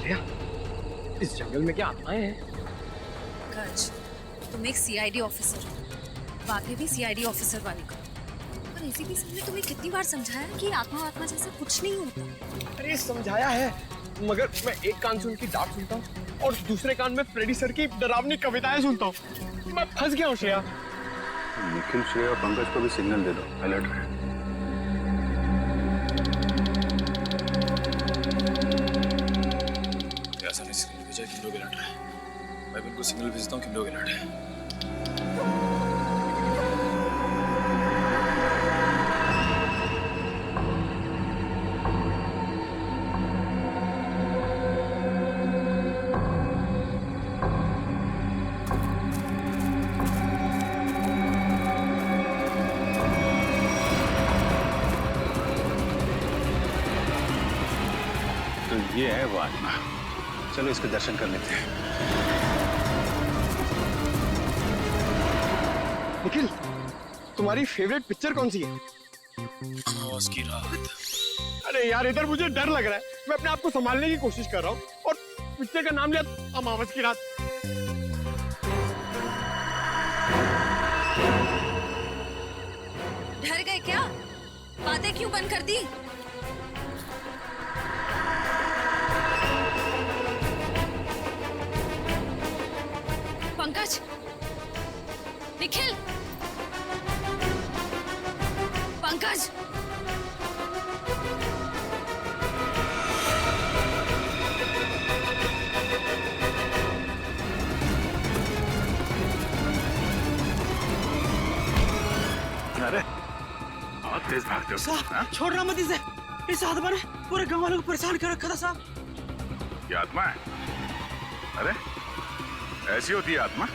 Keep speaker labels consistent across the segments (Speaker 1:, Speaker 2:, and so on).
Speaker 1: श्रेया, इस जंगल में क्या आत्माएं हैं?
Speaker 2: पंकज, तुम एक सीआईडी ऑफिसर हो, वाकई भी सीआईडी ऑफिसर वाली को। और एसीपी साहब ने तुम्हें कितनी बार समझाया कि आत्मा जैसा कुछ नहीं होता।
Speaker 1: अरे समझाया है, मगर मैं एक कान से उनकी डांट सुनता हूँ और दूसरे कान में फ्रेडी सर की डरावनी कविताएं सुनता हूँ। मैं फंस गया हूँ श्रेया।
Speaker 3: निखिल, श्रेया और पंकज को भी सिग्नल दे दो, अलर्ट रहे।
Speaker 4: ऐसा नहीं सिग्नल भेजा, किंडो के अलर्ट है। मैं भी उनको सिग्नल भेजता हूँ, किंडो के अलर्ट है।
Speaker 3: तो ये है वो आत्मा, चलो इसके दर्शन कर लेते हैं।
Speaker 1: निखिल, तुम्हारी फेवरेट पिक्चर कौन सी है?
Speaker 4: आवाज की रात।
Speaker 1: अरे यार, इधर मुझे डर लग रहा है। मैं अपने आप को संभालने की कोशिश कर रहा हूँ और पिक्चर का नाम लिया अमावस की रात।
Speaker 2: डर गए क्या? बातें क्यों बंद कर दी? पंकज, निखिल, पंकज,
Speaker 3: अरे बहुत तेज भागते हो
Speaker 5: साहब, छोड़ रहा मत इसे। इस आत्मा ने पूरे गांव वालों को परेशान कर रखा था साहब।
Speaker 3: ये आत्मा है? अरे ऐसी होती है आत्मा?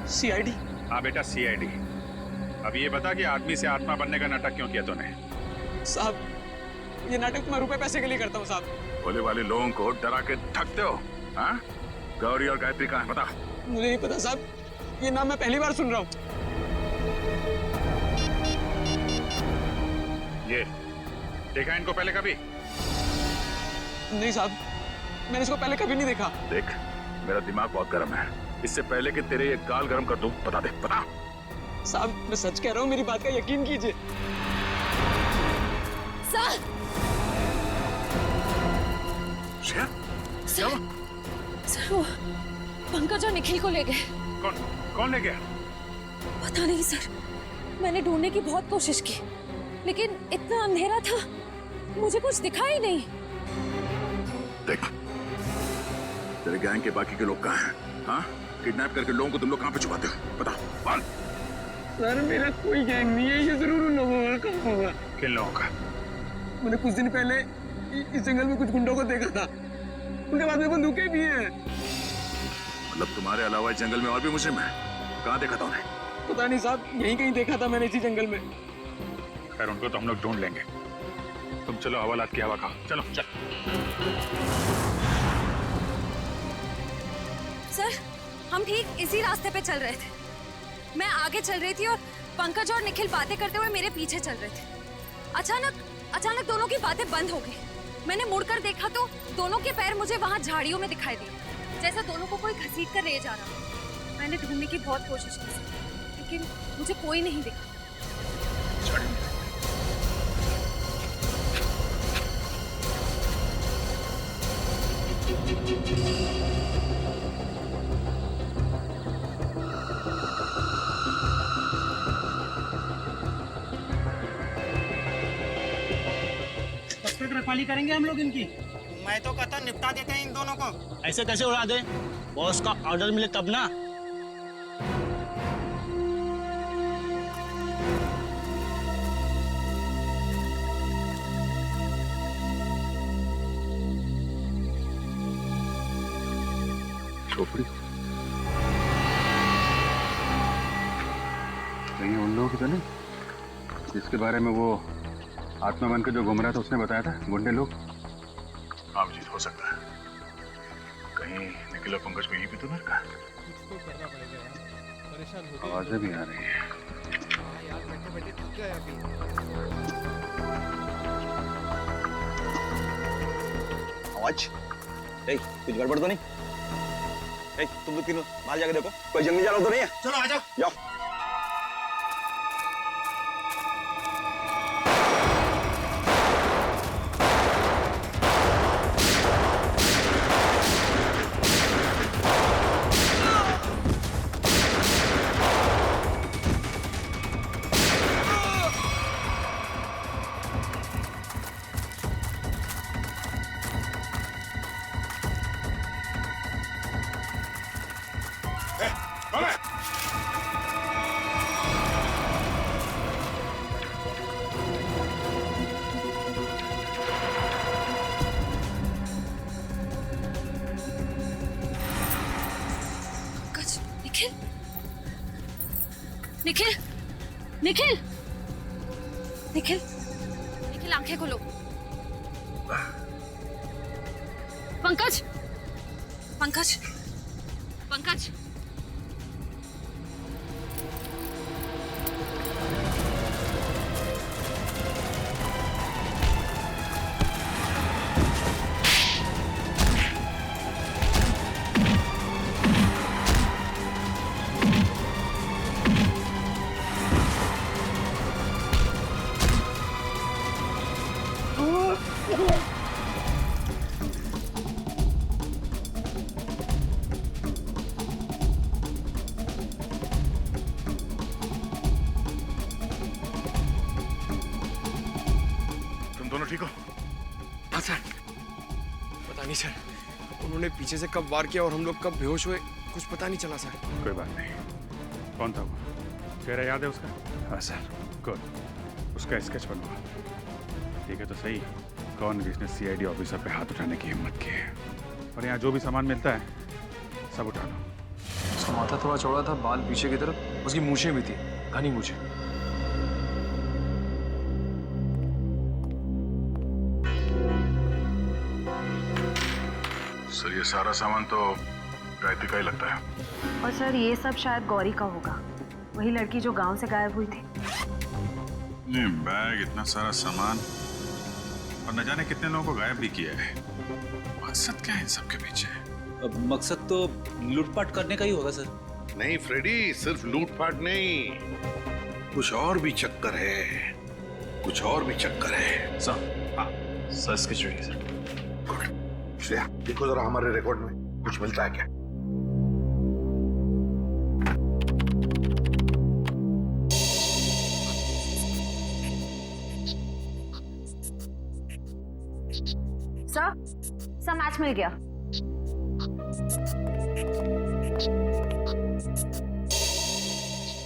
Speaker 5: सीआईडी।
Speaker 3: हाँ बेटा, सीआईडी। अब ये बता कि आदमी से आत्मा बनने का नाटक क्यों किया तूने?
Speaker 5: साहब, ये नाटक तो मैं रुपए पैसे के लिए करता हूँ साहब।
Speaker 3: भोले वाले लोगों को डरा के ठगते हो, हाँ? गौरी और गायत्री कहाँ है बता?
Speaker 5: मुझे नहीं पता साहब, ये नाम मैं पहली बार सुन रहा हूँ।
Speaker 3: ये देखा इनको पहले कभी?
Speaker 5: नहीं साहब, मैंने इसको पहले कभी नहीं देखा।
Speaker 3: देख, मेरा दिमाग बहुत गर्म है। इससे पहले कि तेरे ये गाल गर्म कर दूं, बता दे, बता।
Speaker 5: साहब, मैं सच कह रहा हूँ, मेरी बात का यकीन कीजिए।
Speaker 2: सर,
Speaker 3: श्रेया,
Speaker 2: सर वो पंकज और निखिल को ले गए।
Speaker 3: कौन ले गया?
Speaker 2: पता नहीं सर, मैंने ढूंढने की बहुत कोशिश की, लेकिन इतना अंधेरा था, मुझे कुछ दिखा ही नहीं।
Speaker 3: देख, तेरे गैंग के बाकी के लोग कहाँ हैं? हाँ? किडनैप करके लोगों को तुम लोग कहाँ पे छुपाते हो? बता, बोल।
Speaker 5: सर, मेरा कोई गैंग नहीं है, ये जरूर उन लोगों का काम होगा।
Speaker 3: किन लोगों का?
Speaker 5: मैंने कुछ दिन पहले इस जंगल में कुछ गुंडों को देखा था, उनके बाद में बंदूकें भी हैं।
Speaker 3: मतलब तुम्हारे अलावा इस जंगल में और भी मुजरिम है? कहाँ देखा था उन्हें?
Speaker 5: पता नहीं साहब, यहीं कहीं देखा था मैंने इसी जंगल में।
Speaker 3: खैर, उनको तो हम लोग ढूंढ लेंगे। तुम चलो, हवालात की हवा खाओ। चलो चल।
Speaker 2: सर, हम ठीक इसी रास्ते पे चल रहे थे। मैं आगे चल रही थी और पंकज और निखिल बातें करते हुए मेरे पीछे चल रहे थे। अचानक दोनों की बातें बंद हो गई। मैंने मुड़कर देखा तो दोनों के पैर मुझे वहां झाड़ियों में दिखाई दिए, जैसे दोनों को कोई घसीट कर ले जा रहा। मैंने ढूंढने की बहुत कोशिश की, लेकिन मुझे कोई नहीं दिखा।
Speaker 5: रखवाली करेंगे हम लोग इनकी।
Speaker 6: मैं तो कहता निपटा देते हैं इन दोनों को।
Speaker 5: ऐसे कैसे उड़ा दे? बॉस का ऑर्डर मिले तब ना।
Speaker 3: झोपड़ी कहीं उन लोगों की तो नहीं, जिसके बारे में वो आत्मा बनकर जो घूम रहा था उसने बताया था, गुंडे लोग? हाँ अभिजीत, हो सकता है। कहीं निखिल और पंकज को यहीं पे तो नहीं रखा?
Speaker 7: कुछ तो करना पड़ेगा यार, परेशान हो गए।
Speaker 3: आवाजें भी आ रही है।
Speaker 7: हाँ यार, बैठे बैठे थक गए अभी।
Speaker 8: वॉच। ए, कुछ गड़बड़ तो नहीं? ए, तुम लोग तीनों बाहर जाके देखो, कोई जंगली जानवर तो नहीं है?
Speaker 6: चलो आ जाओ।
Speaker 8: जाओ।
Speaker 2: पंकज, निखिल, निखिल, निखिल, निखिल, निखिल आंखें खोलो। पंकज, पंकज, पंकज।
Speaker 3: तुम दोनों ठीक हो?
Speaker 1: हाँ सर, पता नहीं सर, उन्होंने पीछे से कब वार किया और हम लोग कब बेहोश हुए कुछ पता नहीं चला सर।
Speaker 3: कोई बात नहीं। कौन था वो? चेहरा याद है उसका? हाँ सर। गुड, उसका स्केच बनवा। ठीक है तो सही, कौन जिसने सीआईडी ऑफिसर पे हाथ उठाने की हिम्मत की है। और यहाँ जो भी सामान मिलता है सब उठा लो।
Speaker 7: उसका माथा थोड़ा चौड़ा था, बाल पीछे की तरफ, उसकी मूछें भी थी, घनी मूछें।
Speaker 3: सर ये सारा सामान तो गायत्री का ही लगता है।
Speaker 9: और सर ये सब शायद गौरी का होगा, वही लड़की जो गांव से गायब हुई थी।
Speaker 3: नहीं, बैग, इतना सारा सामान और न जाने कितने लोगों को गायब भी किया है। मकसद क्या है इन सब के पीछे?
Speaker 4: अब मकसद तो लूटपाट करने का ही होगा सर।
Speaker 10: नहीं फ्रेडी, सिर्फ लूटपाट नहीं, कुछ और भी चक्कर है, कुछ और भी चक्कर है।
Speaker 4: सर इसकी चोरी सर।
Speaker 10: गुड। श्रेया, देखो जरा हमारे रिकॉर्ड में कुछ मिलता है क्या?
Speaker 9: सर मैच मिल गया।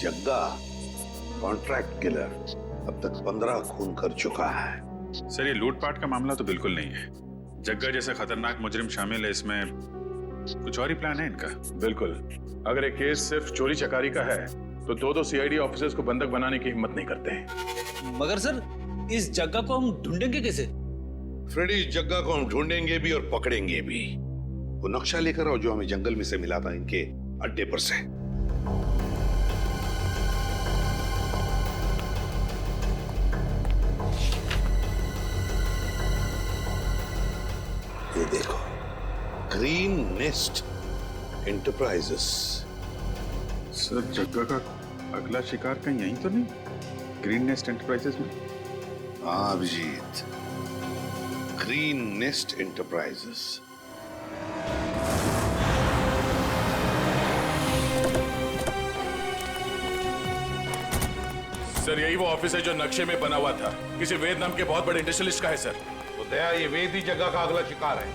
Speaker 10: जग्गा कॉन्ट्रैक्ट किलर अब तक 15 खून कर चुका है।
Speaker 3: सर ये लूटपाट का मामला तो बिल्कुल नहीं है। जग्गा जैसे खतरनाक मुजरिम शामिल है इसमें, कुछ और ही प्लान है इनका।
Speaker 11: बिल्कुल, अगर एक केस सिर्फ चोरी चकारी का है तो दो सीआईडी ऑफिसर्स को बंधक बनाने की हिम्मत नहीं करते हैं।
Speaker 4: मगर सर इस जग्गा को हम ढूंढेंगे कैसे?
Speaker 10: फ्रेडी, इस जग्गा को हम ढूंढेंगे भी और पकड़ेंगे भी। वो नक्शा लेकर आओ जो हमें जंगल में से मिला था इनके अड्डे पर से। ये देखो, ग्रीन नेस्ट एंटरप्राइजेस।
Speaker 3: सर जग्गा का अगला शिकार कहीं यहीं तो नहीं? ग्रीन नेस्ट एंटरप्राइजेस में?
Speaker 10: हाँ Abhijit, Green Nest Enterprises.
Speaker 11: Sir यही वो ऑफिस है जो नक्शे में बना हुआ था, किसी वेद नाम के बहुत बड़े इंडस्ट्रियलिस्ट का है सर।
Speaker 10: तो दया, ये वेद ही जगह का अगला शिकार है।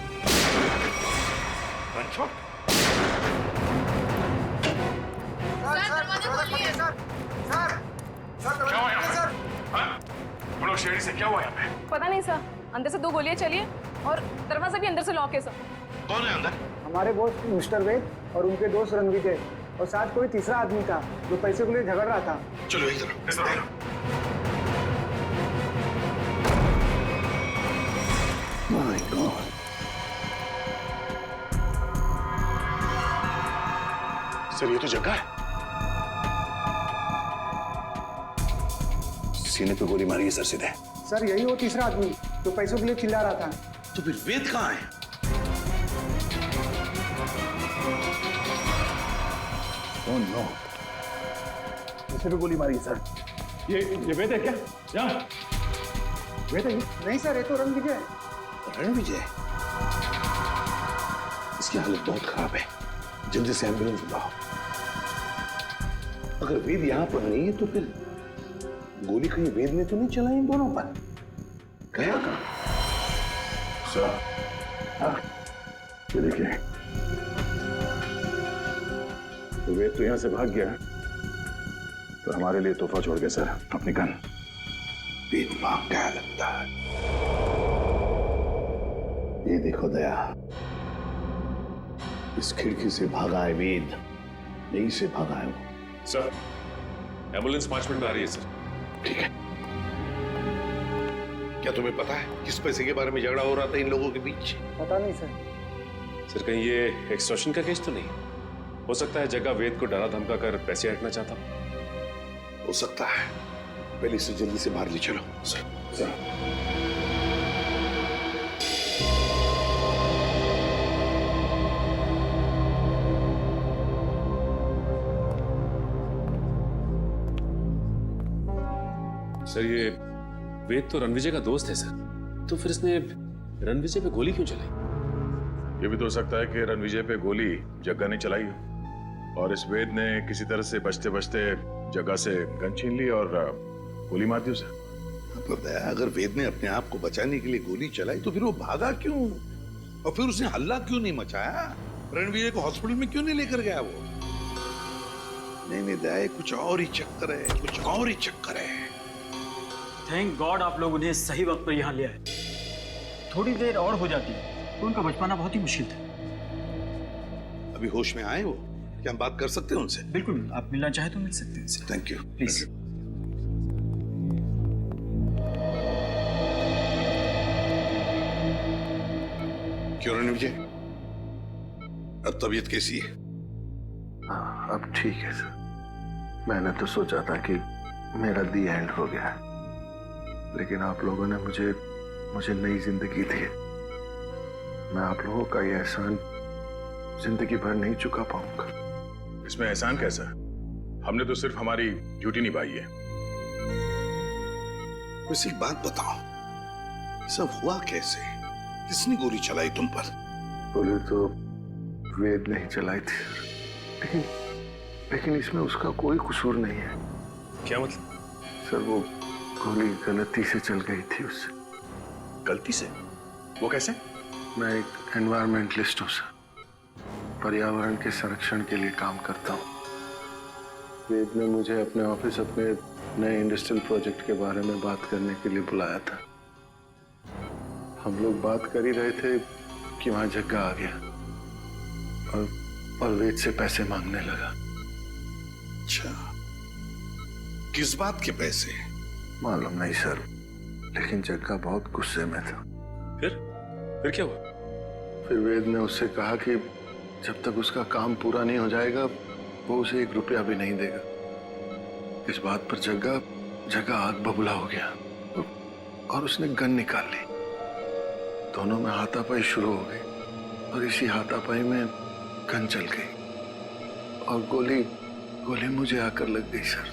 Speaker 10: रणछोड़,
Speaker 11: क्या हुआ यहाँ पे? हाँ? तुम लोग शेरी से क्या हुआ यहाँ पे?
Speaker 9: पता नहीं सर, अंदर से 2 गोलियां चली है और दरवाजा भी अंदर से लॉक है सर।
Speaker 10: कौन है अंदर?
Speaker 5: हमारे बॉस मिस्टर वेद और उनके दोस्त रणवीर है, और साथ कोई तीसरा आदमी था जो पैसे के लिए झगड़ रहा था।
Speaker 10: चलो एक तरफ। माय गॉड,
Speaker 11: सर ये तो जग्गा है।
Speaker 10: सीने पे गोली मारी है सर सीधे।
Speaker 5: सर यही वो तीसरा आदमी जो पैसों के लिए चिल्ला रहा था।
Speaker 10: तो फिर वेद कहाँ है?
Speaker 11: Don't know. इसे भी गोली मारी सर। ये वेद है क्या? क्या वेद है?
Speaker 5: नहीं सर, ये तो रणविजय है।
Speaker 10: रणविजय, इसकी हालत बहुत खराब है, जल्दी से एम्बुलेंस बुलाओ। अगर वेद यहाँ पर नहीं है तो फिर गोली कहीं वेद ने तो नहीं चलाई इन दोनों पर? गया कहाँ?
Speaker 11: सर, ये देखिए, तो वेद तो यहां से भाग गया, तो हमारे लिए तोहफा छोड़ गया सर, अपनी गन।
Speaker 10: वेद भाग गया लगता है। ये देखो दया, इस खिड़की से भागा है वेद, यहीं से भागा है वो।
Speaker 11: सर, एम्बुलेंस 5 मिनट में आ रही है सर।
Speaker 10: ठीक है। क्या तुम्हें पता है किस पैसे के बारे में झगड़ा हो रहा था इन लोगों के बीच?
Speaker 5: पता नहीं सर।
Speaker 12: सर, कहीं ये एक्सटॉर्शन का केस तो नहीं? हो सकता है जगह वेद को डरा धमका कर पैसे हटना चाहता।
Speaker 10: हो सकता है। पहले इसे जल्दी से बाहर ले चलो। सर।
Speaker 12: सर, ये वेद तो रणविजय का दोस्त है सर, तो फिर इसने रणविजय पे गोली क्यों चलाई?
Speaker 11: ये भी तो हो सकता है कि रणविजय पे गोली जग्गा ने चलाई हो और इस वेद ने किसी तरह से बचते बचते जग्गा से गन छीन ली और गोली मार दी उसे।
Speaker 10: तो दया, अगर वेद ने अपने आप को बचाने के लिए गोली चलाई तो फिर वो भागा क्यों? और फिर उसने हल्ला क्यों नहीं मचाया? रणविजय को हॉस्पिटल में क्यों नहीं लेकर गया वो? नहीं दया, कुछ और ही चक्कर है, कुछ और ही चक्कर है।
Speaker 6: थैंक गॉड आप लोग उन्हें सही वक्त पर यहाँ ले आए। थोड़ी देर और हो जाती तो उनका बच पाना बहुत ही मुश्किल था।
Speaker 10: अभी होश में आए वो? क्या हम बात कर सकते हैं उनसे?
Speaker 6: बिल्कुल, आप मिलना चाहे तो मिल सकते हैं।
Speaker 10: Thank you.
Speaker 6: प्लीज।
Speaker 10: क्यों रणविजय, अब तबीयत कैसी है?
Speaker 3: हाँ, अब ठीक है सर। मैंने तो सोचा था कि मेरा दी एंड हो गया है, लेकिन आप लोगों ने मुझे नई जिंदगी दी है। मैं आप लोगों का ये एहसान जिंदगी भर नहीं चुका पाऊंगा।
Speaker 11: इसमें एहसान कैसा? हमने तो सिर्फ हमारी ड्यूटी निभाई है।
Speaker 10: वैसे एक बात बताओ, सब हुआ कैसे? किसने गोली चलाई तुम पर?
Speaker 3: गोली तो वेद ने ही चलाई थी, लेकिन इसमें उसका कोई कसूर नहीं है।
Speaker 12: क्या मतलब?
Speaker 3: सर, वो गोली गलती से चल गई थी उससे।
Speaker 11: गलती से? वो कैसे?
Speaker 3: मैं एक एनवायरमेंटलिस्ट हूँ सर, पर्यावरण के संरक्षण के लिए काम करता हूँ। वेद ने मुझे अपने ऑफिस अपने नए इंडस्ट्रियल प्रोजेक्ट के बारे में बात करने के लिए बुलाया था। हम लोग बात कर ही रहे थे कि वहां जग्गा आ गया और वेद से पैसे मांगने लगा।
Speaker 10: अच्छा, किस बात के पैसे?
Speaker 3: मालूम नहीं सर, लेकिन जग्गा बहुत गुस्से में था।
Speaker 12: फिर क्या हुआ?
Speaker 3: फिर वेद ने उससे कहा कि जब तक उसका काम पूरा नहीं हो जाएगा वो उसे 1 रुपया भी नहीं देगा। इस बात पर जग्गा आग बबूला हो गया और उसने गन निकाल ली। दोनों में हाथापाई शुरू हो गई और इसी हाथापाई में गन चल गई और गोली मुझे आकर लग गई सर।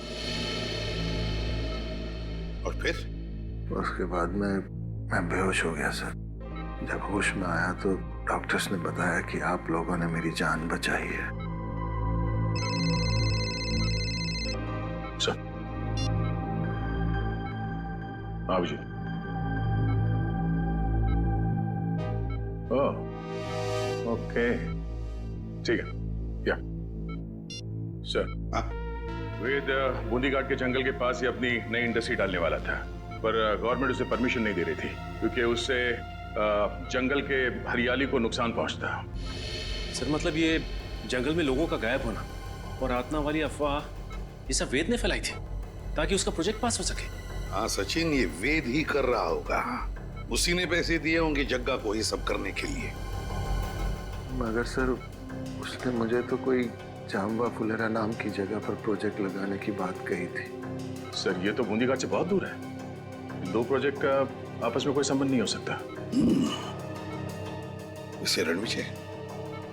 Speaker 10: और फिर?
Speaker 3: उसके बाद मैं बेहोश हो गया सर। जब होश में आया तो डॉक्टर्स ने बताया कि आप लोगों ने मेरी जान बचाई है।
Speaker 11: सर, आप जी। ओह, ओके, ठीक है। या सर, वेद बूंदी घाट के जंगल के पास ही अपनी नई इंडस्ट्री डालने वाला था, पर गवर्नमेंट उसे परमिशन नहीं दे रही थी क्योंकि उससे जंगल के हरियाली को नुकसान पहुंचता।
Speaker 12: सर, मतलब ये जंगल में लोगों का गायब होना और आत्मा वाली अफवाह ये सब वेद ने फैलाई थी ताकि उसका प्रोजेक्ट पास हो सके।
Speaker 10: हाँ सचिन, ये वेद ही कर रहा होगा। उसी ने पैसे दिए होंगे जग्गा को ये सब करने के लिए।
Speaker 3: मगर सर, उसने मुझे तो कोई जाम्बा फुलेरा नाम की जगह पर प्रोजेक्ट लगाने की बात कही थी।
Speaker 11: सर, ये तो बूंदी घाट से बहुत दूर है। इन 2 प्रोजेक्ट का आपस में कोई संबंध नहीं हो सकता।
Speaker 10: इसे रणविजय,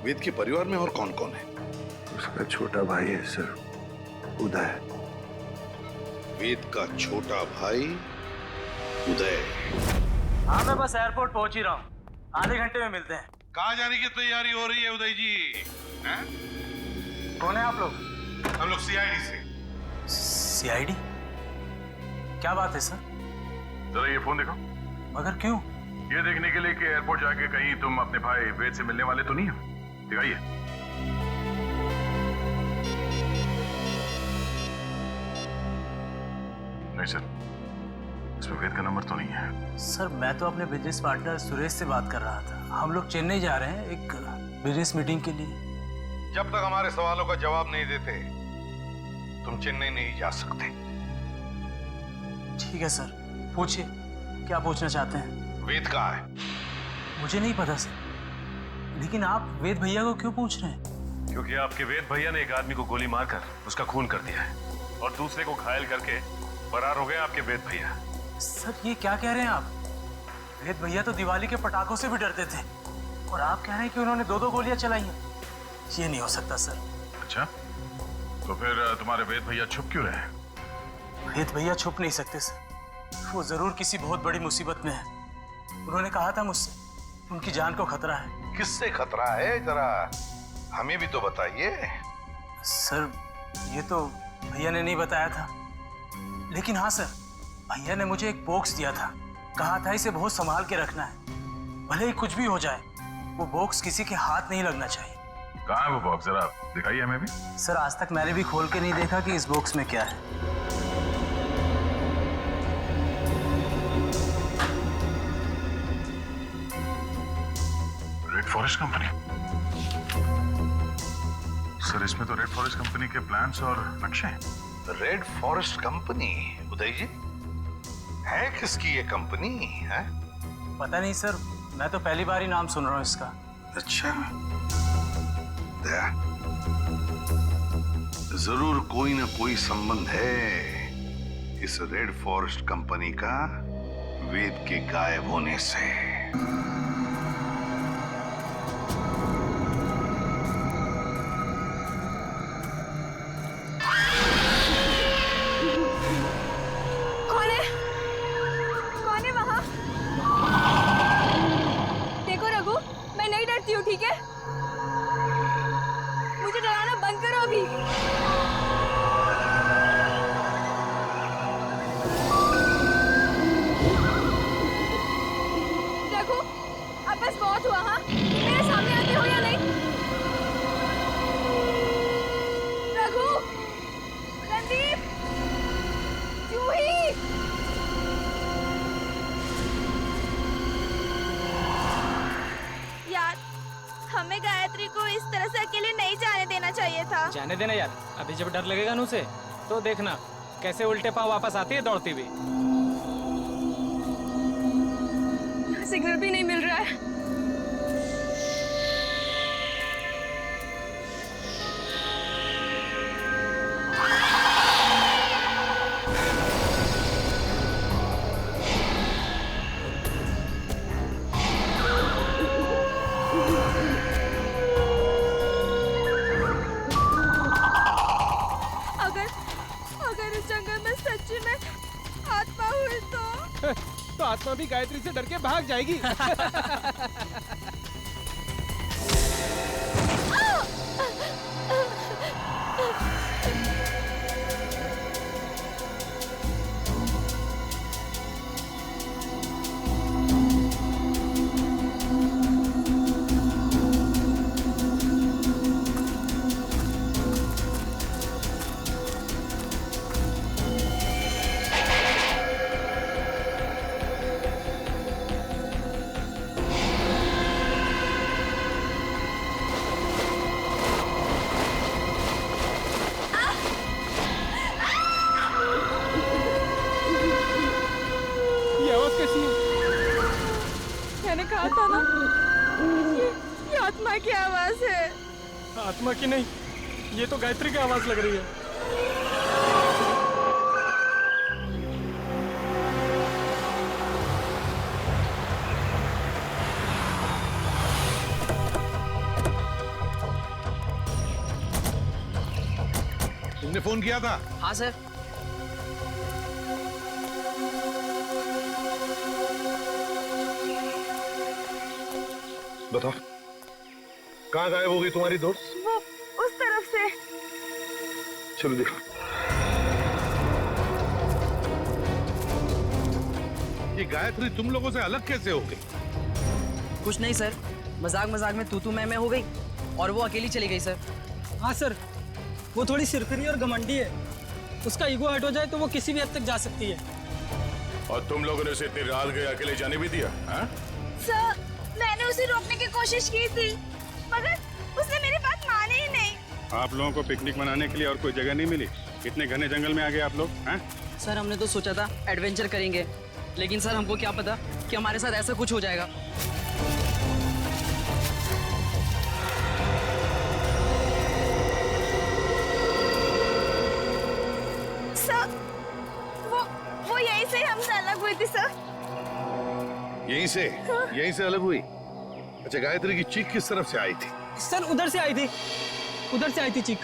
Speaker 10: वेद के परिवार में और कौन कौन है?
Speaker 11: उसका छोटा भाई है सर, उदय।
Speaker 10: वेद का छोटा भाई उदय।
Speaker 6: हाँ, मैं बस एयरपोर्ट पहुंच ही रहा हूँ, आधे घंटे में मिलते हैं।
Speaker 10: कहाँ जाने की तैयारी हो रही है उदय जी? हैं?
Speaker 6: कौन है आप लोग?
Speaker 10: हम लोग सीआईडी से।
Speaker 6: सीआईडी? क्या बात है सर?
Speaker 11: जरा ये फोन देखो।
Speaker 6: मगर क्यों?
Speaker 11: ये देखने के लिए कि एयरपोर्ट जाके कहीं तुम अपने भाई वेद से मिलने वाले तो नहीं हो। दिखाइए। नहीं सर, इसमें वेद का नंबर तो नहीं है।
Speaker 6: सर मैं तो अपने बिजनेस पार्टनर सुरेश से बात कर रहा था। हम लोग चेन्नई जा रहे हैं एक बिजनेस मीटिंग के लिए।
Speaker 10: जब तक हमारे सवालों का जवाब नहीं देते तुम चेन्नई नहीं जा सकते।
Speaker 6: ठीक है सर, पूछिए क्या पूछना चाहते हैं।
Speaker 10: वेद कहाँ है?
Speaker 6: मुझे नहीं पता सर, लेकिन आप वेद भैया को क्यों पूछ रहे हैं?
Speaker 11: क्योंकि आपके वेद भैया ने एक आदमी को गोली मारकर उसका खून कर दिया है और दूसरे को घायल करके फरार हो गए आपके वेद भैया।
Speaker 6: सर ये क्या कह रहे हैं आप? वेद भैया तो दिवाली के पटाखों से भी डरते थे और आप कह रहे हैं कि उन्होंने 2-2 गोलियां चलाई हैं। ये नहीं हो सकता सर।
Speaker 11: अच्छा, तो फिर तुम्हारे वेद भैया छुप क्यों रहे?
Speaker 6: वेद भैया छुप नहीं सकते सर, वो जरूर किसी बहुत बड़ी मुसीबत में है। उन्होंने कहा था मुझसे उनकी जान को खतरा है।
Speaker 10: किससे खतरा है, जरा हमें भी तो बताइए।
Speaker 6: सर ये तो भैया ने नहीं बताया था, लेकिन हाँ सर, भैया ने मुझे एक बॉक्स दिया था, कहा था इसे बहुत संभाल के रखना है, भले ही कुछ भी हो जाए वो बॉक्स किसी के हाथ नहीं लगना चाहिए।
Speaker 11: कहाँ है वो बॉक्स, जरा दिखाइए हमें भी।
Speaker 6: सर आज तक मैंने भी खोल के नहीं देखा कि इस बॉक्स में क्या है।
Speaker 11: Red forest company? सर इसमें तो रेड फॉरेस्ट कंपनी के प्लान्स और नक्शे हैं।
Speaker 10: Red forest company? Uday ji, है किसकी ये कंपनी है?
Speaker 6: पता नहीं सर, मैं तो पहली बार ही नाम सुन रहा हूँ इसका।
Speaker 10: अच्छा, जरूर कोई ना कोई संबंध है इस रेड फॉरेस्ट कंपनी का वेद के गायब होने से।
Speaker 2: ठीक है, मुझे डराना बंद करो अभी। देखो अब बस बहुत हुआ। हाँ, मेरे सामने आते हो या नहीं? रघु, रणदीप, जूही,
Speaker 13: हमें गायत्री को इस तरह से अकेले नहीं जाने देना चाहिए था।
Speaker 14: जाने देना यार, अभी जब डर लगेगा ना उसे तो देखना कैसे उल्टे पांव वापस आती है दौड़ती हुई।
Speaker 2: सिग्नल भी नहीं मिल रहा है।
Speaker 14: तो आत्मा भी गायत्री से डर के भाग जाएगी।
Speaker 13: आत्मा की आवाज है।
Speaker 14: आत्मा की नहीं, ये तो गायत्री की आवाज लग रही है।
Speaker 10: आपने फोन किया था?
Speaker 14: हाँ सर।
Speaker 10: बताओ, कहाँ गायब हो गई तुम्हारी दोस्त?
Speaker 13: वो उस तरफ से।
Speaker 10: चलो देखो। ये गायत्री तुम लोगों से अलग कैसे हो गई?
Speaker 15: कुछ नहीं सर, मजाक मजाक में तू मैं हो गई और वो अकेली चली गई सर।
Speaker 14: हाँ सर, वो थोड़ी सिरफिरी और घमंडी है। उसका ईगो हट हो जाए तो वो किसी भी हद तक जा सकती है।
Speaker 11: और तुम लोगों ने उसे इतनी रात गए अकेले जाने भी दिया? हाँ?
Speaker 13: सर, मैंने उसे रोकने की कोशिश की थी, मगर उसने मेरी बात मानी ही नहीं।
Speaker 3: आप लोगों को पिकनिक मनाने के लिए और कोई जगह नहीं मिली? इतने घने जंगल में आ गए आप लोग? हैं?
Speaker 15: सर हमने तो सोचा था एडवेंचर करेंगे, लेकिन सर हमको क्या पता कि हमारे साथ ऐसा कुछ हो जाएगा।
Speaker 13: सर, वो यहीं से हमसे अलग हुई थी सर।
Speaker 10: यहीं से अलग हुई? अच्छा, गायत्री की चीख किस तरफ से आई थी?
Speaker 14: सर उधर से आई थी, उधर से आई थी चीख।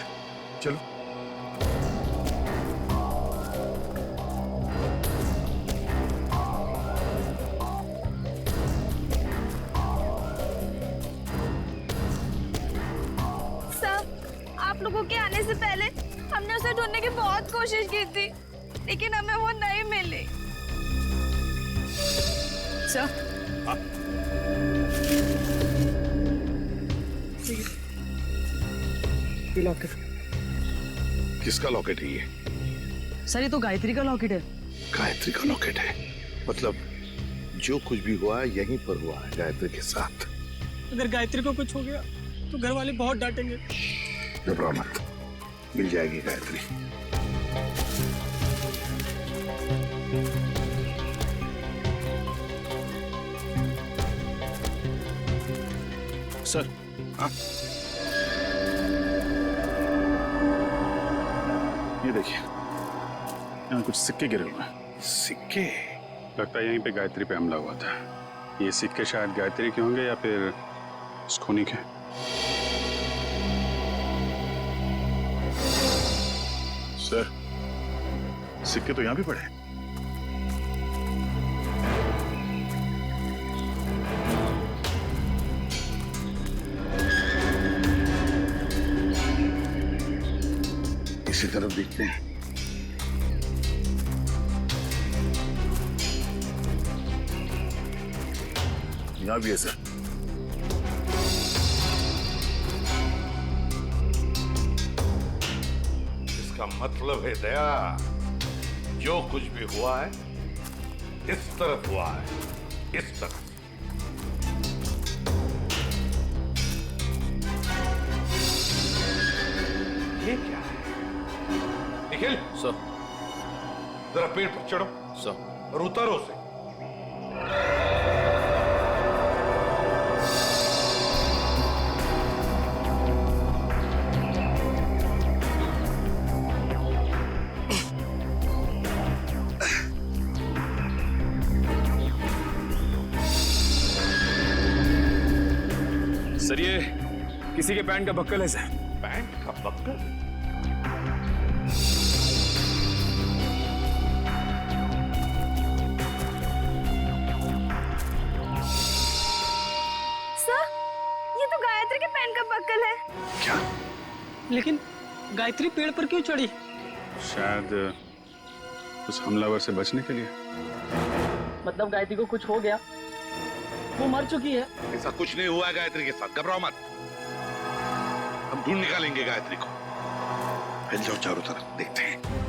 Speaker 10: चलो।
Speaker 13: सर, आप लोगों के आने से पहले हमने उसे ढूंढने की बहुत कोशिश की थी, लेकिन हमें वो नहीं मिली।
Speaker 15: सर
Speaker 10: लॉकेट किसका लॉकेट है ये?
Speaker 15: सर ये तो गायत्री का लॉकेट है।
Speaker 10: गायत्री का लॉकेट है? मतलब जो कुछ भी हुआ यहीं पर हुआ है गायत्री के साथ।
Speaker 14: अगर गायत्री को कुछ हो गया तो घर वाले बहुत डांटेंगे।
Speaker 10: घबराओ मत, मिल जाएगी गायत्री।
Speaker 12: सर।
Speaker 10: हाँ?
Speaker 3: ये देखिए, यहाँ कुछ सिक्के गिरे हुए हैं।
Speaker 10: सिक्के?
Speaker 3: लगता है यहीं पे गायत्री पे हमला हुआ था। ये सिक्के शायद गायत्री के होंगे या फिर उस खूनी के।
Speaker 11: सर, सिक्के तो यहाँ भी पड़े हैं।
Speaker 10: इसी तरफ देखते हैं।
Speaker 11: यहाँ भी है सर।
Speaker 10: इसका मतलब है दया, जो कुछ भी हुआ है इस तरफ हुआ है, इस तरफ। ये क्या है? निखिल
Speaker 4: सर,
Speaker 10: जरा पेड़ पर चढ़ो
Speaker 4: सर,
Speaker 10: और उतारो उसे।
Speaker 7: सर ये किसी के पैंट का बक्कल है सर।
Speaker 10: पैंट का बक्कल?
Speaker 13: सर, ये तो गायत्री के पैंट का बक्कल है।
Speaker 10: क्या?
Speaker 14: लेकिन गायत्री पेड़ पर क्यों चढ़ी?
Speaker 3: शायद उस हमलावर से बचने के लिए।
Speaker 15: मतलब गायत्री को कुछ हो गया, वो मर चुकी है।
Speaker 10: ऐसा कुछ नहीं हुआ है गायत्री के साथ, घबराओ मत। हम ढूंढ निकालेंगे गायत्री को। फैल जाओ चारों तरफ, देखते हैं।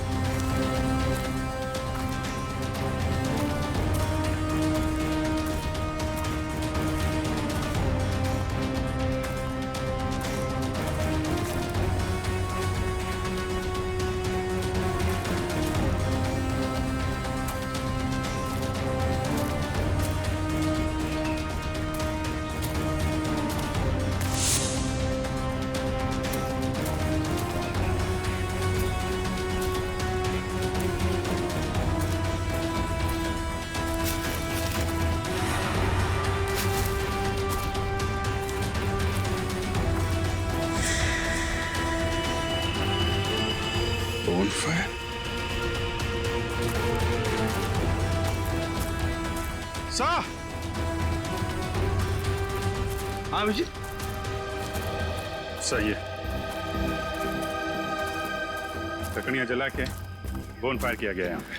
Speaker 11: bonfire?
Speaker 10: सर। हाँ अभिजीत।
Speaker 3: सही है। लकड़ियां जला के बोनफायर किया गया यहाँ पे।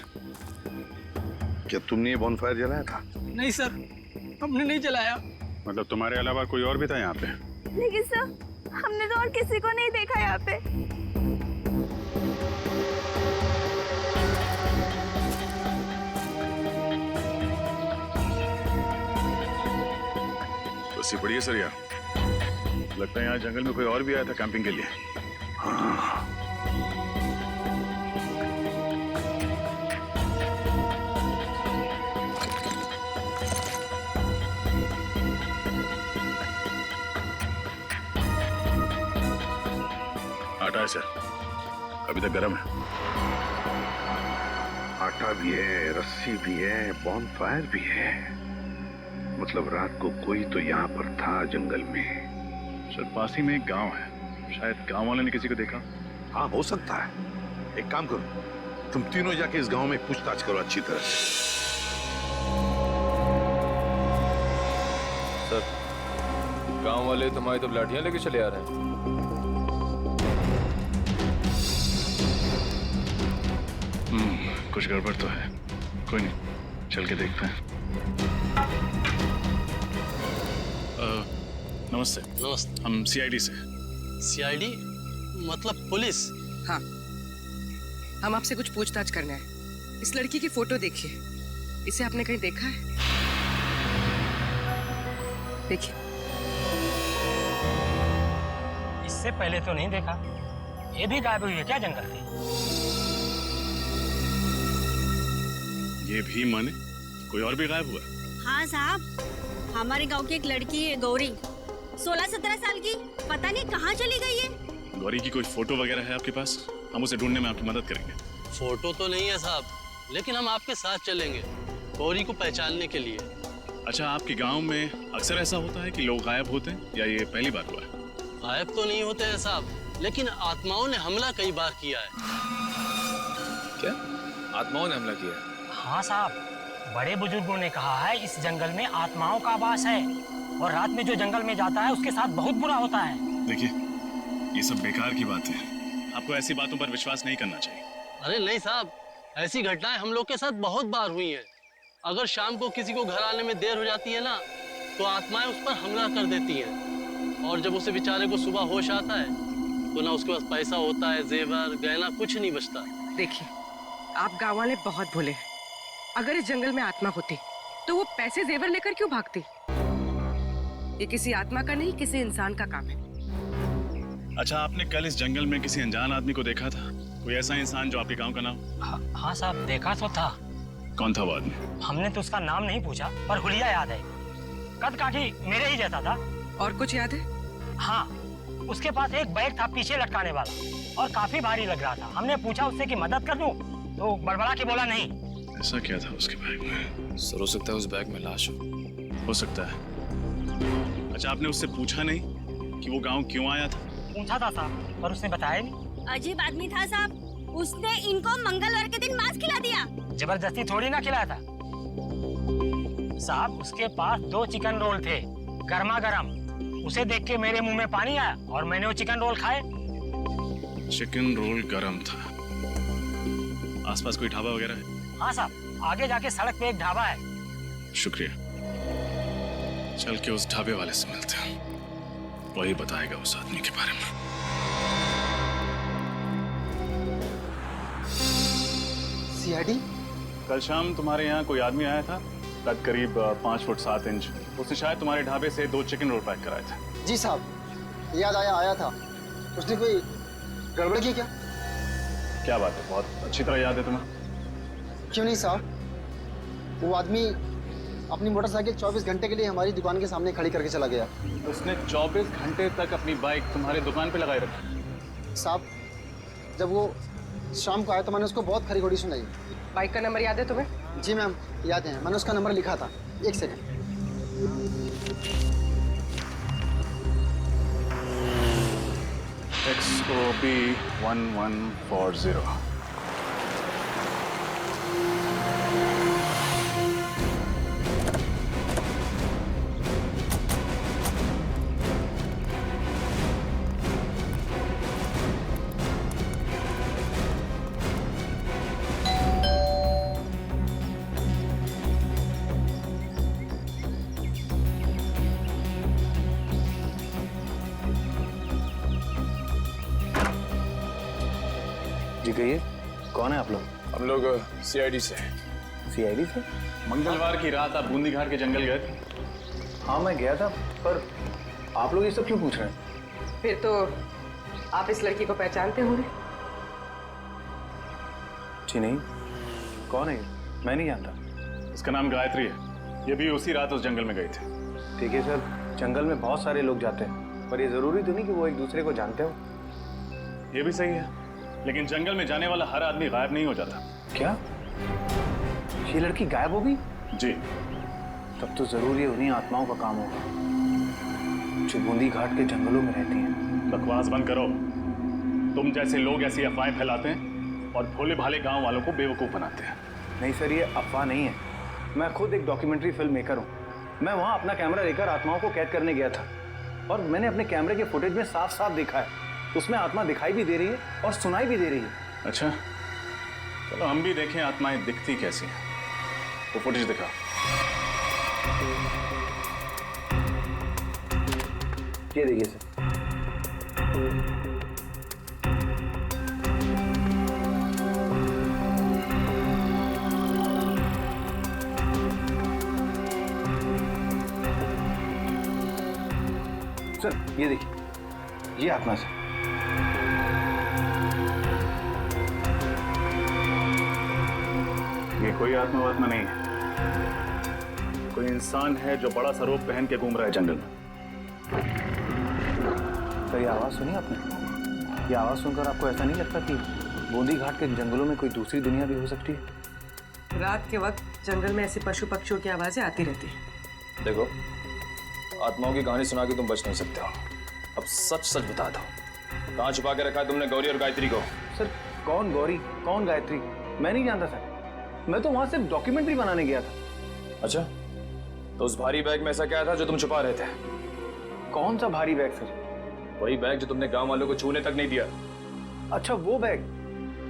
Speaker 10: क्या तुमने ये बॉनफायर जलाया था?
Speaker 14: नहीं सर, हमने नहीं जलाया।
Speaker 3: मतलब तुम्हारे अलावा कोई और भी था यहाँ पे?
Speaker 13: लेकिन सर, हमने तो और किसी को नहीं देखा यहाँ पे।
Speaker 3: बस ये बढ़िया सर यार। लगता है यहाँ जंगल में कोई और भी आया था कैंपिंग के लिए। हाँ। आटा है सर, अभी तक गर्म है।
Speaker 10: आटा भी है, रस्सी भी है, बॉनफायर भी है। मतलब रात को कोई तो यहाँ पर था जंगल में।
Speaker 3: सर पास ही में एक गांव है, शायद गांव वाले ने किसी को देखा।
Speaker 10: हाँ हो सकता है। एक काम करो, तुम तीनों जाके इस गांव में पूछताछ करो अच्छी तरह से।
Speaker 7: सर, गांव वाले तुम्हारी तो लाठियां लेके चले आ रहे हैं।
Speaker 3: कुछ गड़बड़ तो है। कोई नहीं, चल के देखते हैं। नमस्ते।
Speaker 6: नमस्ते।
Speaker 3: हम सीआईडी से।
Speaker 6: सीआईडी मतलब पुलिस?
Speaker 15: हाँ, हम आपसे कुछ पूछताछ करना है। इस लड़की की फोटो देखिए, इसे आपने कहीं देखा है? देखिए।
Speaker 14: इससे पहले तो नहीं देखा। ये भी गायब हुई है क्या जंगल से?
Speaker 3: ये भी माने कोई और भी गायब हुआ?
Speaker 16: हाँ साहब, हमारे गांव की एक लड़की है गौरी, 16-17 साल की, पता नहीं कहाँ चली गई है।
Speaker 3: गौरी की कोई फोटो वगैरह है आपके पास? हम उसे ढूंढने में आपकी मदद करेंगे।
Speaker 6: फोटो तो नहीं है साहब, लेकिन हम आपके साथ चलेंगे गौरी को पहचानने के लिए।
Speaker 3: अच्छा, आपके गांव में अक्सर ऐसा होता है कि लोग गायब होते हैं या ये पहली बार हुआ है?
Speaker 6: गायब तो नहीं होते हैं साहब, लेकिन आत्माओं ने हमला कई बार किया है।
Speaker 7: क्या आत्माओं ने हमला किया है?
Speaker 14: हाँ साहब, बड़े बुजुर्गों ने कहा है इस जंगल में आत्माओं का वास है और रात में जो जंगल में जाता है उसके साथ बहुत बुरा होता है।
Speaker 3: देखिए, ये सब बेकार की बात है। आपको ऐसी बातों पर विश्वास नहीं करना चाहिए।
Speaker 6: अरे नहीं साहब, ऐसी घटनाएं हम लोग के साथ बहुत बार हुई हैं। अगर शाम को किसी को घर आने में देर हो जाती है ना, तो आत्माएं उस पर हमला कर देती हैं। और जब उसे बेचारे को सुबह होश आता है तो ना उसके पास पैसा होता है, जेवर गहना कुछ नहीं बचता।
Speaker 15: देखिए, आप गाँव वाले बहुत भोले हैं। अगर इस जंगल में आत्मा होती तो वो पैसे जेवर लेकर क्यों भागती? ये किसी आत्मा का नहीं, किसी इंसान का काम है।
Speaker 3: अच्छा, आपने कल इस जंगल में किसी अनजान आदमी को देखा था? कोई ऐसा इंसान जो आपके गांव का नाम?
Speaker 14: हाँ साहब, देखा तो था।
Speaker 3: कौन था वो आदमी?
Speaker 14: हमने तो उसका नाम नहीं पूछा, पर हुलिया याद है। कद काठी मेरे ही जैसा था।
Speaker 15: और कुछ याद है?
Speaker 14: हाँ, उसके पास एक बैग था पीछे लटकाने वाला और काफी भारी लग रहा था। हमने पूछा उससे कि मदद कर दूं, तो बड़बड़ा के बोला नहीं।
Speaker 3: ऐसा क्या था उसके बैग में?
Speaker 4: सर, हो सकता है उस बैग में लाश
Speaker 3: हो सकता है। अच्छा, आपने उससे पूछा नहीं कि वो गांव क्यों आया था?
Speaker 14: पूछा था साहब, पर उसने बताया नहीं।
Speaker 16: अजीब आदमी था साहब, उसने इनको मंगलवार के दिन मांस खिला दिया।
Speaker 14: जबरदस्ती थोड़ी ना खिलाया था साहब। उसके पास 2 चिकन रोल थे, गर्मा गर्म। उसे देख के मेरे मुंह में पानी आया और मैंने वो चिकन रोल खाए।
Speaker 3: चिकन रोल गरम था। आसपास कोई ढाबा वगैरह है?
Speaker 14: हाँ साहब, आगे जाके सड़क पे एक ढाबा है।
Speaker 3: शुक्रिया। चल के उस ढाबे वाले से मिलते हैं, वही बताएगा उस आदमी के बारे में।
Speaker 5: सीआईडी?
Speaker 3: कल शाम तुम्हारे यहाँ कोई आदमी आया था, कद करीब 5 फुट 7 इंच। उसने शायद तुम्हारे ढाबे से 2 चिकन रोल पैक कराए थे।
Speaker 5: जी साहब, याद आया था। उसने कोई गड़बड़ की क्या?
Speaker 3: क्या बात है, बहुत अच्छी तरह याद है तुम्हें।
Speaker 5: क्यों नहीं साहब, वो आदमी अपनी मोटरसाइकिल 24 घंटे के लिए हमारी दुकान के सामने खड़ी करके चला गया।
Speaker 3: उसने 24 घंटे तक अपनी बाइक तुम्हारी दुकान पे लगाए रखी?
Speaker 5: साहब, जब वो शाम को आया तो मैंने उसको बहुत खरी खोड़ी सुनाई।
Speaker 15: बाइक का नंबर याद है तुम्हें?
Speaker 5: जी मैम, याद है। मैंने उसका नंबर लिखा था। एक सेकंड।
Speaker 3: XOB 1140।
Speaker 6: कहिए, कौन है आप लोग?
Speaker 4: हम लोग सीआईडी से।
Speaker 6: सीआईडी से?
Speaker 3: मंगलवार की रात आप बूंदी घाट के जंगल गए थे?
Speaker 6: हाँ मैं गया था, पर आप लोग ये सब क्यों पूछ रहे हैं?
Speaker 15: फिर तो आप इस लड़की को पहचानते होंगे।
Speaker 6: जी नहीं, कौन है ये? मैं नहीं जानता।
Speaker 3: इसका नाम गायत्री है, ये भी उसी रात उस जंगल में गई थी।
Speaker 6: ठीक है सर, जंगल में बहुत सारे लोग जाते हैं, पर ये जरूरी तो नहीं कि वो एक दूसरे को जानते हो।
Speaker 3: ये भी सही है, लेकिन जंगल में जाने वाला हर आदमी गायब नहीं हो जाता।
Speaker 6: क्या ये लड़की गायब हो गई?
Speaker 3: जी।
Speaker 6: तब तो जरूर ये उन्हीं आत्माओं का काम होगा जो बूंदी घाट के जंगलों में रहती हैं।
Speaker 3: बकवास बंद करो। तुम जैसे लोग ऐसी अफवाहें फैलाते हैं और भोले भाले गांव वालों को बेवकूफ बनाते हैं।
Speaker 6: नहीं सर, ये अफवाह नहीं है। मैं खुद एक डॉक्यूमेंट्री फिल्म मेकर हूँ। मैं वहाँ अपना कैमरा लेकर आत्माओं को कैद करने गया था और मैंने अपने कैमरे के फुटेज में साफ साफ देखा है, उसमें आत्मा दिखाई भी दे रही है और सुनाई भी दे रही है।
Speaker 3: अच्छा, चलो हम भी देखें आत्माएं दिखती कैसी हैं। वो फुटेज दिखा।
Speaker 6: ये देखिए सर। सर ये देखिए, ये आत्मा से।
Speaker 3: ये कोई आत्मा नहीं है, कोई इंसान है जो बड़ा सा रोब पहन के घूम रहा है जंगल में।
Speaker 6: सर ये आवाज सुनी आपने? ये आवाज सुनकर आपको ऐसा नहीं लगता कि बूंदी घाट के जंगलों में कोई दूसरी दुनिया भी हो सकती है?
Speaker 15: रात के वक्त जंगल में ऐसे पशु पक्षियों की आवाजें आती रहती हैं।
Speaker 4: देखो, आत्माओं की कहानी सुना के तुम बच नहीं सकते हो। अब सच सच बता दो, कहाँ छुपा के रखा है तुमने गौरी और गायत्री को?
Speaker 6: सर कौन गौरी, कौन गायत्री, मैं नहीं जानता सर। मैं तो वहां सिर्फ डॉक्यूमेंट्री बनाने गया था।
Speaker 4: अच्छा, तो उस भारी बैग में ऐसा क्या था जो तुम छुपा रहे थे?
Speaker 6: कौन सा भारी बैग सर?
Speaker 4: वही बैग जो तुमने गांव वालों को छूने तक नहीं दिया।
Speaker 6: अच्छा वो बैग।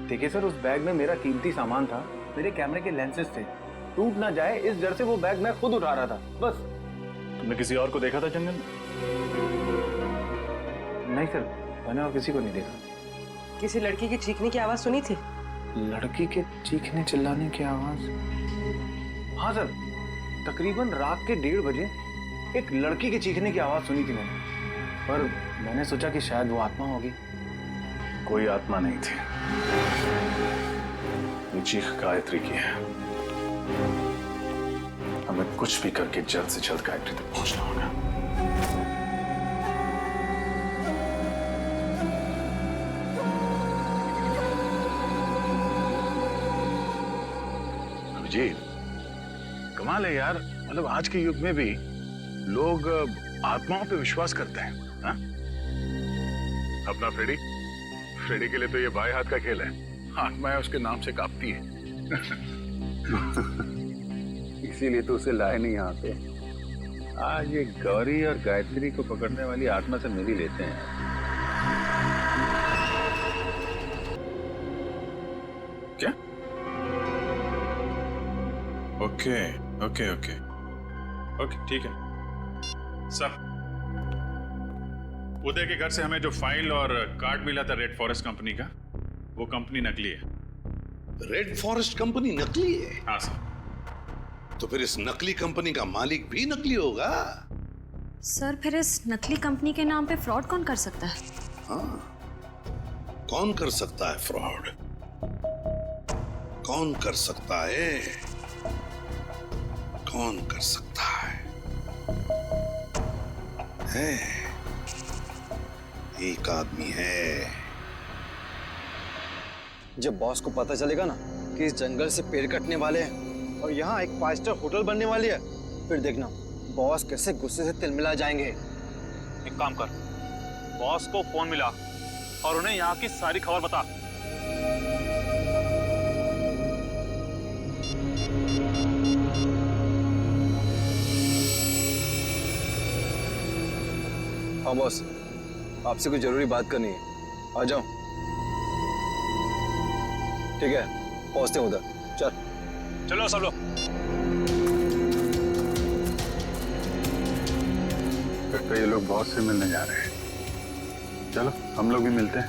Speaker 6: देखिए सर, उस बैग में मेरा कीमती सामान था, मेरे कैमरे के लेंसेज थे। टूट ना जाए इस डर से वो बैग मैं खुद उठा रहा था, बस।
Speaker 3: तुमने किसी और को देखा था जंगल में?
Speaker 6: नहीं सर, मैंने और किसी को नहीं देखा।
Speaker 15: किसी लड़की की चीखने की आवाज सुनी थी?
Speaker 6: लड़की के चीखने चिल्लाने की आवाज? हाँ सर, तकरीबन रात के 1:30 बजे एक लड़की के चीखने की आवाज सुनी थी मैंने, पर मैंने सोचा कि शायद वो आत्मा होगी।
Speaker 3: कोई आत्मा नहीं थी, ये चीख गायत्री की है। हमें कुछ भी करके जल्द से जल्द गायत्री तक पहुंचना होगा।
Speaker 11: अभिजीत, कमाल है यार, मतलब आज के युग में भी लोग आत्माओं पे विश्वास करते हैं। हा? अपना फ्रेडी के लिए तो ये बाएं हाथ का खेल है, आत्माएं उसके नाम से कांपती है।
Speaker 3: इसीलिए तो उसे लाए नहीं यहाँ पे। आज ये गौरी और गायत्री को पकड़ने वाली आत्मा से मिल ही लेते हैं।
Speaker 11: क्या? ओके ओके ओके ओके, ठीक है। सर, उदय के घर से हमें जो फाइल और कार्ड मिला था रेड फॉरेस्ट कंपनी का, वो कंपनी नकली है।
Speaker 10: रेड फॉरेस्ट कंपनी नकली है?
Speaker 11: हाँ सर।
Speaker 10: तो फिर इस नकली कंपनी का मालिक भी नकली होगा?
Speaker 2: सर फिर इस नकली कंपनी के नाम पे फ्रॉड कौन कर सकता है?
Speaker 10: हाँ, कौन कर सकता है फ्रॉड? कौन कर सकता है? कौन कर सकता है? एक आदमी है।
Speaker 5: जब बॉस को पता चलेगा ना कि इस जंगल से पेड़ कटने वाले हैं और यहाँ एक 5 स्टार होटल बनने वाली है, फिर देखना बॉस कैसे गुस्से से तिलमिला जाएंगे।
Speaker 17: एक काम कर, बॉस को फोन मिला और उन्हें यहाँ की सारी खबर बता।
Speaker 5: हाँ बॉस, आपसे कुछ जरूरी बात करनी है, आ जाओ। ठीक है, पहुंचते हैं उधर।
Speaker 17: चलो सब लोग।
Speaker 11: लगता है ये लोग बॉस से मिलने जा रहे हैं। चलो हम लोग भी मिलते हैं।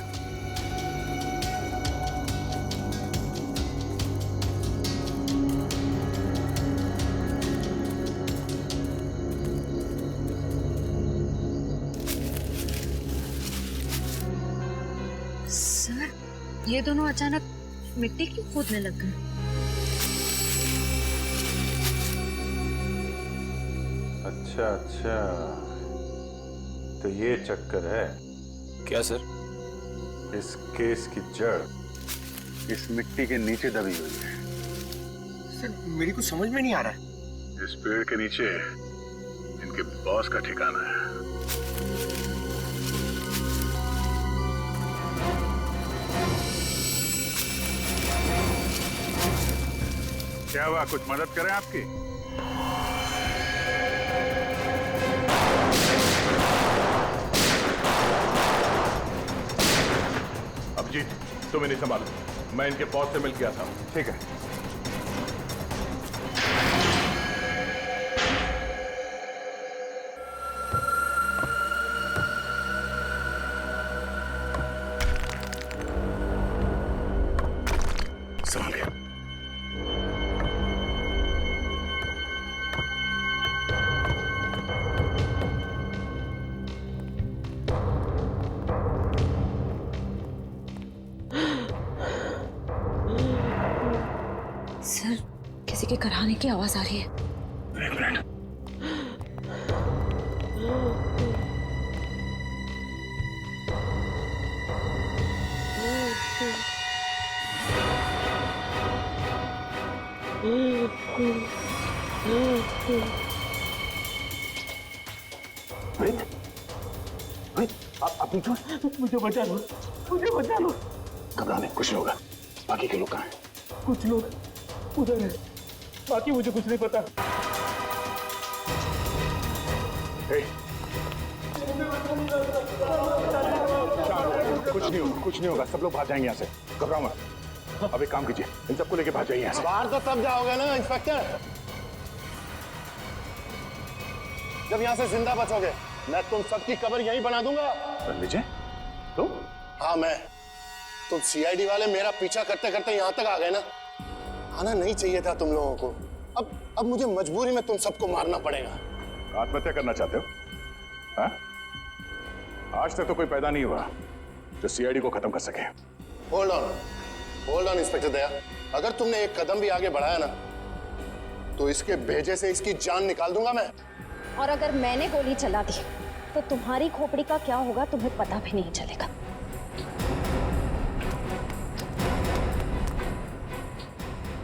Speaker 9: ये दोनों अचानक मिट्टी क्यों खोदने लग गए?
Speaker 3: अच्छा अच्छा, तो ये चक्कर है
Speaker 4: क्या सर?
Speaker 3: इस केस की जड़ इस मिट्टी के नीचे दबी हुई है।
Speaker 1: सर मेरी कुछ समझ में नहीं आ रहा है।
Speaker 11: इस पेड़ के नीचे इनके बॉस का ठिकाना है। क्या हुआ, कुछ मदद करें आपकी? अभिजीत तुम इन्हें संभालो, मैं इनके बॉस से मिल के आता हूं। ठीक है। संभाल गया।
Speaker 9: सर किसी के कराने की आवाज आ रही है।
Speaker 11: एक मिनट।
Speaker 1: आप मुझे बचा लो, मुझे बचा लो।
Speaker 11: घबराने कुछ नहीं होगा। बाकी के लोग कहाँ हैं?
Speaker 1: कुछ लोग उधर है, बाकी मुझे कुछ नहीं पता।
Speaker 11: कुछ नहीं होगा, कुछ नहीं होगा। सब लोग भाग जाएंगे यहाँ से। घबराओ मत। अब एक काम कीजिए, इन सबको लेके भाग जाइए यहाँ से।
Speaker 5: बाहर तो तब जाओगे ना इंस्पेक्टर, जब यहाँ से जिंदा बचोगे। मैं तुम सबकी कब्र यहीं बना दूंगा।
Speaker 11: रणविजय तुम?
Speaker 5: हाँ मैं। तुम सीआईडी वाले मेरा पीछा करते करते यहाँ तक आ गए ना। आना नहीं चाहिए था तुम लोगों को। अब मुझे मजबूरी में तुम सबको मारना पड़ेगा।
Speaker 11: आत्महत्या करना चाहते हो? हाँ? आज तक तो कोई पैदा नहीं हुआ जो सीआईडी को खत्म कर सके।
Speaker 5: होल्ड ऑन इंस्पेक्टर दया, अगर तुमने एक कदम भी आगे बढ़ाया ना तो इसके भेजे से इसकी जान निकाल दूंगा मैं।
Speaker 2: और अगर मैंने गोली चला दी तो तुम्हारी खोपड़ी का क्या होगा तुम्हें पता भी नहीं चलेगा।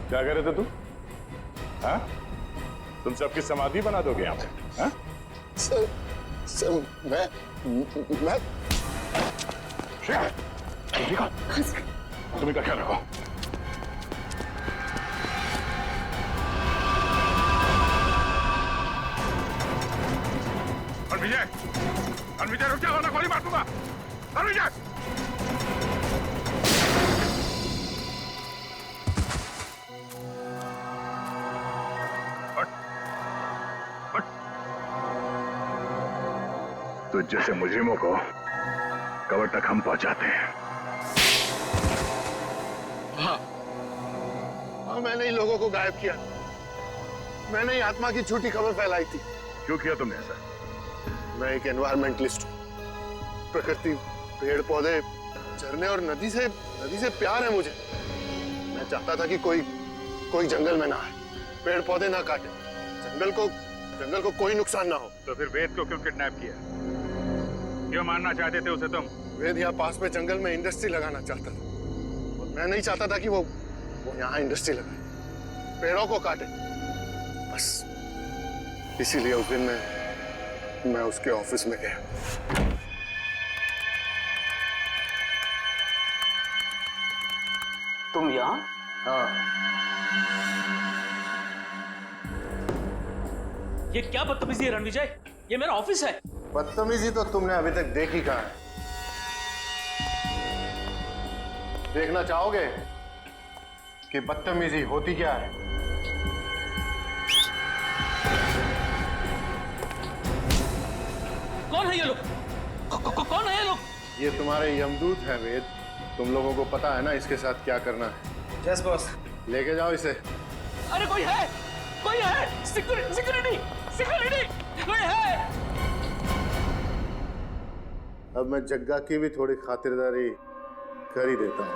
Speaker 11: क्या कह रहे थे तुम? हाँ? तुम सबकी समाधि बना दोगे यहाँ पे? हाँ?
Speaker 5: सर मैं
Speaker 11: तुम इनका ख्याल रखो। विजय रुक जाओ ना, गोली मार दूंगा। विजय तो जैसे मुजरिमों को कब्र तक हम पहुंचाते हैं।
Speaker 5: हाँ मैंने ही लोगों को गायब किया। मैंने ही आत्मा की झूठी खबर फैलाई थी।
Speaker 11: क्यों किया तुमने ऐसा?
Speaker 5: मैं एक एनवायरमेंटलिस्ट हूँ। प्रकृति, पेड़ पौधे, झरने और नदी से प्यार है मुझे। मैं चाहता था कि कोई जंगल में ना आए, पेड़ पौधे ना काटे, जंगल को कोई नुकसान ना हो।
Speaker 11: तो फिर वेद को क्यों किडनैप किया? क्यों मारना चाहते थे उसे तुम?
Speaker 5: वेद यहाँ पास में जंगल में इंडस्ट्री लगाना चाहता था और मैं नहीं चाहता था कि वो यहाँ इंडस्ट्री लगाए, पेड़ों को काटे। बस इसीलिए उस दिन मैं उसके ऑफिस में गया।
Speaker 6: तुम यहाँ?
Speaker 5: हाँ।
Speaker 12: ये क्या बदतमीजी है रणविजय? ये मेरा ऑफिस है।
Speaker 5: बदतमीजी तो तुमने अभी तक देखी कहाँ है? देखना चाहोगे कि बदतमीजी होती क्या है?
Speaker 12: कौन है ये लोग? कौन है ये लोग?
Speaker 5: ये तुम्हारे यमदूत हैं वेद। तुम लोगों को पता है ना इसके साथ क्या करना है?
Speaker 6: Yes boss.
Speaker 5: लेके जाओ इसे।
Speaker 12: अरे कोई है, कोई है। सिक्योरिटी कोई है।
Speaker 5: अब मैं जग्गा की भी थोड़ी खातिरदारी कर ही देता हूँ।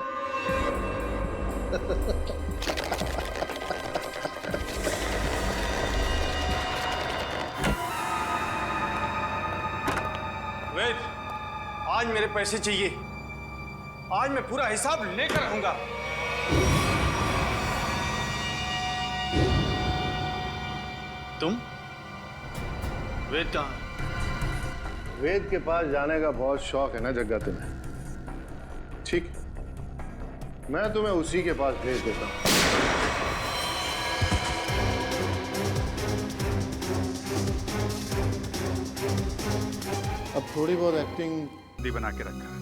Speaker 18: वेद, आज मेरे पैसे चाहिए। आज मैं पूरा हिसाब लेकर रहूंगा।
Speaker 5: तुम? वेद कहाँ? वेद के पास जाने का बहुत शौक है ना जग्गा तुम्हें? ठीक, मैं तुम्हें उसी के पास भेज देता हूं। अब थोड़ी बहुत एक्टिंग
Speaker 3: बना के रखा है।